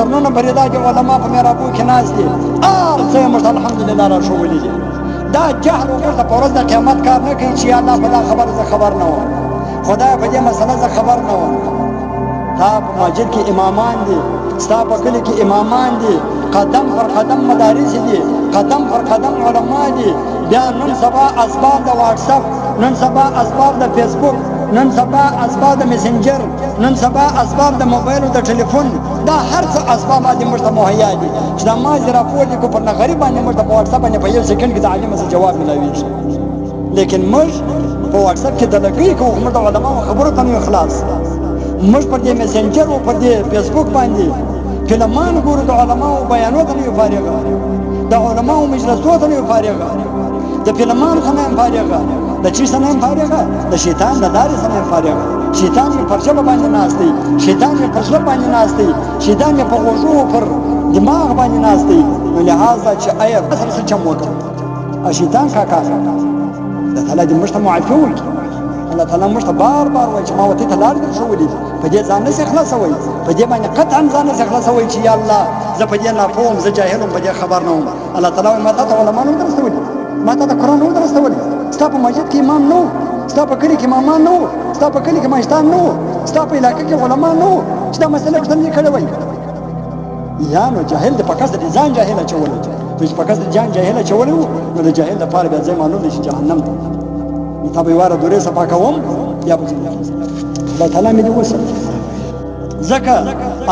ترنونه بریدا چې علما په میرابو کې ناست دي هر څه یې موږ الحمدلله راښولي دي. دا جهل موږ ته په ورځ د قیامت کار نه کوي چې یا الله په دا خبره زه خبر نه وم، خدای په دې مسله زه خبر نه وم. تا په مسجد کې امامان دي، ستا په کلي کې امامان دي، قدم پر قدم مدارس دي، قدم پر قدم علما دي. بیا نن سبا اسباب د واتساپ، نن سبا اسباب د فیسبوک، نن سبا اسباب د مسنجر، نن سبا اسباب د موبایل او د ټلیفون، دا هر څه اسباب باندې موږ ته مهیا دي چې دا ما زرا پور دي کو پر نغری باندې موږ ته په واتساپ باندې په یو سکند کې د عالم څخه جواب ملاويږي. لیکن موږ په واتساپ کې د لګي کوو موږ د علماء خبرو ته نه خلاص، موږ په دې مسنجر او په دې فیسبوک باندې فلمان ګورو د علماء بیانات نه فارغه، د علماء مجلسات نه فارغه، د فلمان څخه فارغه، د چی څخه فارغه، د شیطان د لارې څخه فارغه. شیطان یې پر ژبه باندې ناست دی، شیطان یې پر زړه باندې ناست دی، شیطان یې په غوږو پر دماغ باندې ناست دی. نو لهذا چې آیا اصل څه چم وکړ شیطان کاکا د تعالی دې موږ ته معافي وکړي. الله تعالی موږ ته بار بار وایي چې ما ورته ته لار درښولې، په دې ځان نسې خلاصوئ، په دې باندې قطعا ځان نسې خلاصوئ چې یا الله زه په دې ناپوه وم، زه جاهل وم، په دې خبر نه وم. الله تعالی وایي ما تا ته علما نه وو درستولي، ما تا ته قرآن نه وو درستولي، ستا په مسجد کې امام نه وو، ستا په کلي کې امامان نه وو، ستا په کلي کې مشتان نه وو، ستا په علاقه کې علما نه وو چې دا مسله ورته نه کړې وای. یا نو جاهل د په قصد ځان جاهل اچولی، چې په قصد ځان جاهل اچولی وو نو د جاهل لپاره بیا ځای معلوم دی چې جهنم دی. نو تا به یې واره دورې صفا کوم یا به الله تعالی مې دې وسه ځکه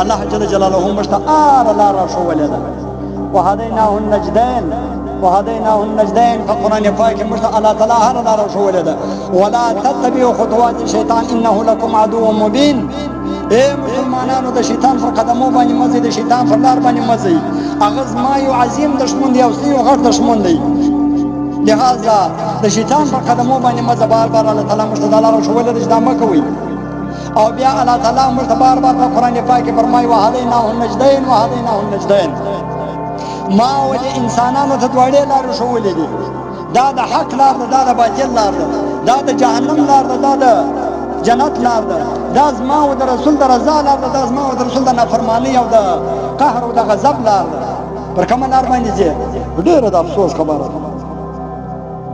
الله جل جلاله موږ ته هره لار راښولې ده. وهدیناه النجدین، وهديناه النجدين. فقرآن پاک کې موږ ته الله تعالی هره لار راښولې ده. ولا تتبعوا خطوات الشیطان انه لكم عدو مبین. اے مسلمانانو د شیطان پر قدمو باندې مزي، د شیطان پر لار باندې مزي، هغه زما یو عظیم دشمن دی او یو غټ دشمن دی. لہذا د شیطان پر قدمو باندې مزه بار بار الله تعالی موږ ته دا لار راښولې ده چې دا مه کوئ. او بیا الله تعالی موږ ته بار بار په قرآن پاک کې فرمایي وهدیناه النجدین، وهدیناه النجدین. ما ولې انسانانو ته دواړې لارې ښولې دي، دا د حق لار ده، دا د باطل لار ده، دا د جهنم لار ده، دا د جنت لار ده، دا زما او د رسول د رضا لار ده، دا زما او د رسول د نافرمانۍ او د قهر او د غضب لار ده. پر کومه لار باندې ځې؟ ډېره د افسوس خبره ده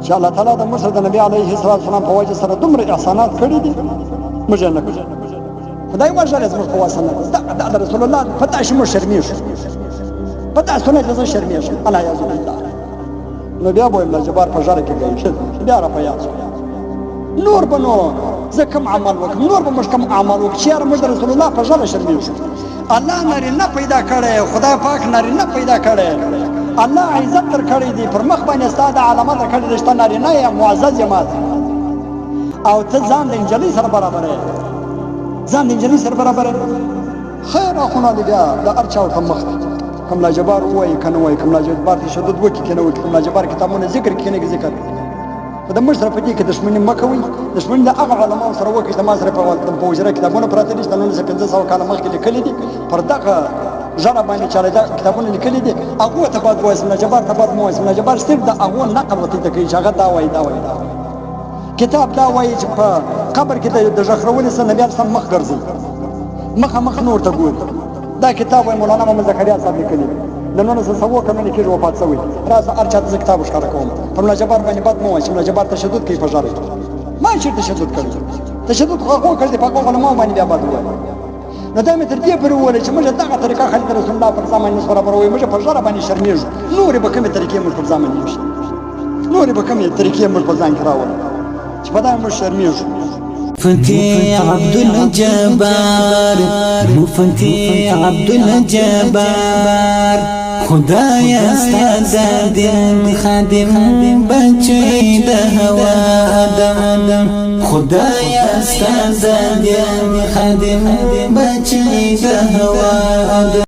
چې الله تعالی د موږ سره د نبي علیه الصلاة والسلام په وجه سره دومره احسانات کړي دي، موږ یې نه کړو. خدای وژلی زموږ په واسطه نه، دا د رسول الله په داسې موږ شرمېږو، په داسې نه چې زه شرمېږم العیاذ بالله. نو بیا به الله جبار په ژړه کې ګایي، بیا را په یاد شو نور به نو زه کوم عمل وکړم، نور به موږ کوم عمل وکړو چې یاره موږ د رسول الله په ژړه شرمېږو. الله نارینه پیدا کړی، خدای پاک نارینه پیدا کړی، الله عزت در کړی دی، پر مخ باندې ستا د علامه در کړی دی چې ته نارینه یې، معزز یې ماته، او ته ځان د نجلۍ سره برابر یې، ځان د نجلۍ سره برابر یې. خیر اخونه دې بیا د هر چا ورته مخ کوم لاجبار ووایي که نه وایي، کوم لاجبار تشدد وکړي که نه وکړي، کوم لاجبار کتابونه ذکر کړي که نه ذکر کړي. خو د موږ سره په دې کې دښمني مه کوئ، دښمني د هغه علماو سره وکړئ چې د ما سره په حجره کتابونه پراته دي چې د 1900 کاله مخکې لیکلي دي، پر دغه ژړه باندې چې کتابونه لیکلي دي هغو ته باید ووایاست، لاجبار ته باید مه ووایاست. لاجبار صرف د هغو نقل ورته ته کوي چې هغه دا وایي دا وایي دا وایي. کتاب دا وایي چې په قبر کې د ژغرولې سره نبي علیه مخ ګرځي، مخامخ نور ته ګوري. دا کتاب وایي مولانا محمد زکریا صاحب لیکلی دی، د 1900 کلونو کې وفات شوی. راځه هر چاته زه کتاب ښکاره کوم. پر ملاجبار باندې بد مه وایه چې ملاجبار تشدد کوي په ژړه کې. ما چېرته تشدد کړی؟ تشدد خو هغو کړی دی، په هغو علماو باندې بیا بد ووایه. نو دا مې تر دې پورې وویل چې موږ دغه طریقه خلک د رسول الله پر ځان باندې نسو برابروي، موږ په ژړه باندې شرمېږو. نورې به کومې طریقې موږ پر ځان باندې وشي، نورې به کومې طریقې موږ په ځان کې راولو چې په دا موږ شرمېږو. مفتي عبد الجبار، مفتي عبد الجبار، خدایا ستا د خادم بچی د هوا آدم، خدایا ستا د خادم بچی د هوا آدم.